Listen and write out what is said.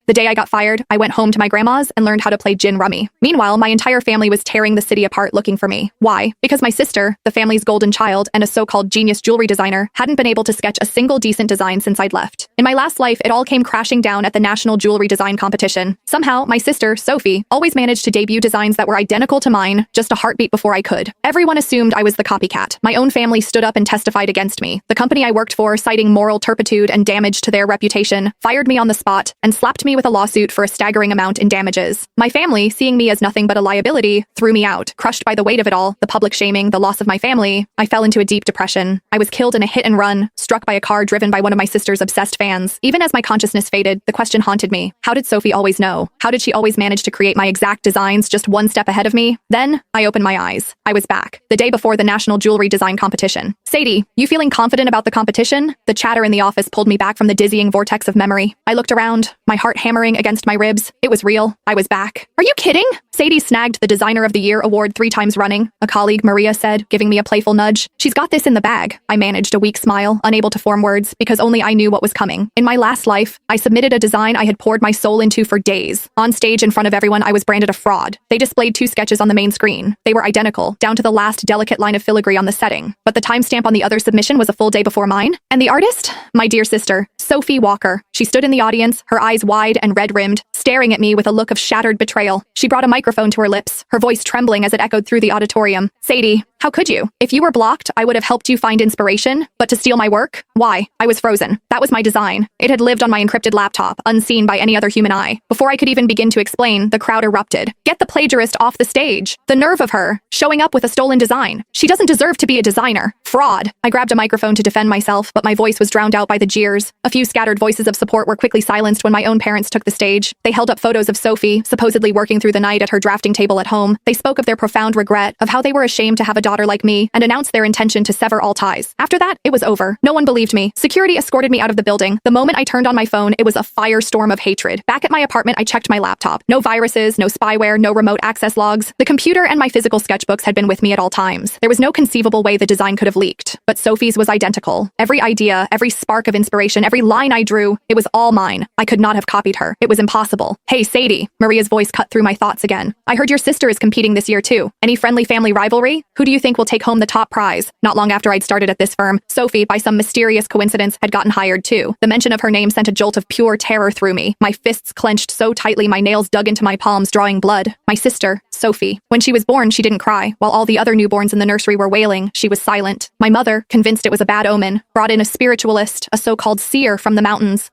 The day I got fired, I went home to my grandma's and learned how to play gin rummy. Meanwhile, my entire family was tearing the city apart looking for me. Why? Because my sister, the family's golden child and a so-called genius jewelry designer, hadn't been able to sketch a single decent design since I'd left. In my last life, it all came crashing down at the National Jewelry Design Competition. Somehow, my sister, Sophie, always managed to debut designs that were identical to mine, just a heartbeat before I could. Everyone assumed I was the copycat. My own family stood up and testified against me. The company I worked for, citing moral turpitude and damage to their reputation, fired me on the spot and slapped me with a lawsuit for a staggering amount in damages. My family, seeing me as nothing but a liability, threw me out. Crushed by the weight of it all, the public shaming, the loss of my family, I fell into a deep depression. I was killed in a hit and run, struck by a car driven by one of my sister's obsessed fans. Even as my consciousness faded, the question haunted me. How did Sophie always know? How did she always manage to create my exact designs just one step ahead of me? Then, I opened my eyes. I was back. The day before the National Jewelry Design Competition. Sadie, you feeling confident about the competition? The chatter in the office pulled me back from the dizzying vortex of memory. I looked around, my heart hammering against my ribs. It was real. I was back. Are you kidding? Sadie snagged the Designer of the Year award 3 times running, a colleague, Maria, said, giving me a playful nudge. She's got this in the bag. I managed a weak smile, unable to form words, because only I knew what was coming. In my last life, I submitted a design I had poured my soul into for days. On stage in front of everyone, I was branded a fraud. They displayed 2 sketches on the main screen. They were identical, down to the last delicate line of filigree on the setting. But the timestamp on the other submission was a full day before mine. And the artist? My dear sister, Sophie Walker. She stood in the audience, her eyes wide and red-rimmed, staring at me with a look of shattered betrayal. She brought a microphone to her lips, her voice trembling as it echoed through the auditorium. Sadie, how could you? If you were blocked, I would have helped you find inspiration, but to steal my work? Why? I was frozen. That was my design. It had lived on my encrypted laptop, unseen by any other human eye. Before I could even begin to explain, the crowd erupted. Get the plagiarist off the stage. The nerve of her, showing up with a stolen design. She doesn't deserve to be a designer. Fraud. I grabbed a microphone to defend myself, but my voice was drowned out by the jeers. A few scattered voices of support were quickly silenced when my own parents took the stage. They held up photos of Sophie, supposedly working through the night at her drafting table at home. They spoke of their profound regret, of how they were ashamed to have a daughter like me, and announced their intention to sever all ties. After that, it was over. No one believed me. Security escorted me out of the building. The moment I turned on my phone, it was a firestorm of hatred. Back at my apartment, I checked my laptop. No viruses, no spyware, no remote access logs. The computer and my physical sketchbooks had been with me at all times. There was no conceivable way the design could have leaked. But Sophie's was identical. Every idea, every spark of inspiration, every line I drew, it was all mine. I could not have copied her. It was impossible. Hey, Sadie. Maria's voice cut through my thoughts again. I heard your sister is competing this year too. Any friendly family rivalry? Who do you think will take home the top prize? Not long after I'd started at this firm, Sophie, by some mysterious coincidence, had gotten hired too. The mention of her name sent a jolt of pure terror through me. My fists clenched so tightly my nails dug into my palms, drawing blood. My sister, Sophie. When she was born, she didn't cry. While all the other newborns in the nursery were wailing, she was silent. My mother, convinced it was a bad omen, brought in a spiritualist, a so-called seer from the mountains.